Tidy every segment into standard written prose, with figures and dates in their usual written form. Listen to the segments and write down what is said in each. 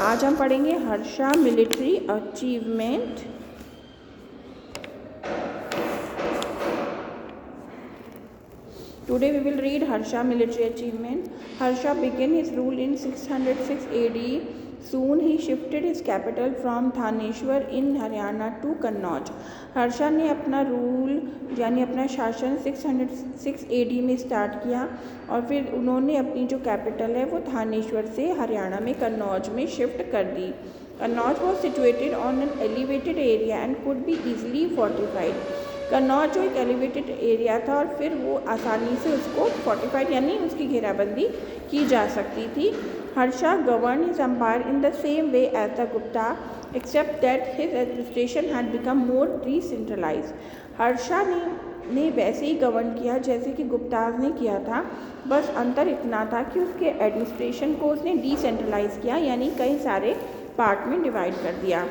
आज हम पढ़ेंगे Harsha military achievement. Today we will read Harsha military achievement. Harsha began his rule in 606 AD. Soon he shifted his capital from Thaneshwar in Haryana to Kannauj. Harsha ने अपना rule यानी अपना शासन 606 AD में start किया और फिर उन्होंने अपनी जो कैपिटल है वो थानेश्वर से हरियाणा में कन्नौज में शिफ्ट कर दी। Kannauj was situated on an elevated area and could be easily fortified. Kannauj जो एक एलिवेटेड एरिया था और फिर वो आसानी से उसको फोर्टिफाइड यानी उसकी घेराबंदी की जा सकती थी। Harsha govern his empire in the same way as the Gupta except that his administration had become more decentralized. Harsha ने वैसे ही गवर्न किया जैसे कि गुप्ताज ने किया था, बस अंतर इतना था कि उसके एडमिनिस्ट्रेशन को उसने डिसेंट्रलाइज किया यानी कई सारे पार्ट में डिवाइड कर दिया।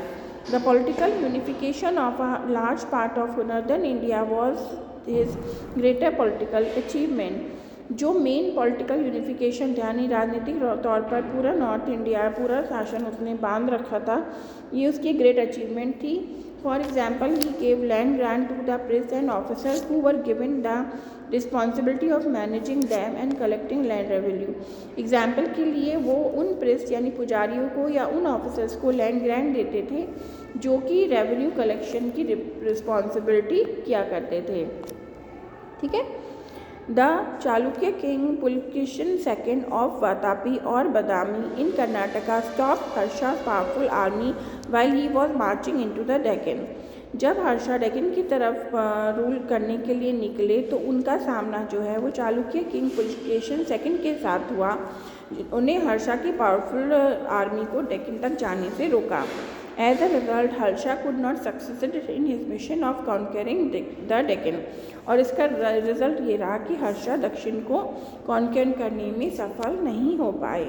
The political unification of a large part of northern India was his greater political achievement. जो मेन पॉलिटिकल यूनिफिकेशन यानी राजनीतिक तौर पर पूरा नॉर्थ इंडिया पूरा शासन उसने बांध रखा था, ये उसकी ग्रेट अचीवमेंट थी। For example he gave land grant to the prince and officers who were given the responsibility of managing dam and collecting land revenue. Example के लिए वो उन प्रिंस यानी पुजारियों को या उन ऑफिसर्स को लैंड ग्रांट देते थे जो कि रेवेन्यू कलेक्शन की रिस्पॉन्सिबिलिटी किया करते थे। ठीक है। The Chalukya king Pulakeshin second of Vatapi और Badami in Karnataka stop Harsha powerful army while he was marching into the Deccan. जब हर्षा डेक्कन की तरफ रूल करने के लिए निकले तो उनका सामना जो है वो चालुक्य किंग पुलकेशिन सेकेंड के साथ हुआ। उन्हें हर्षा की पावरफुल आर्मी को डेक्कन तक जाने से रोका। As a result, Harsha could not succeed in his mission of conquering the Deccan. और इसका रिजल्ट ये रहा कि हर्षा दक्षिण को कॉन्कर करने में सफल नहीं हो पाए।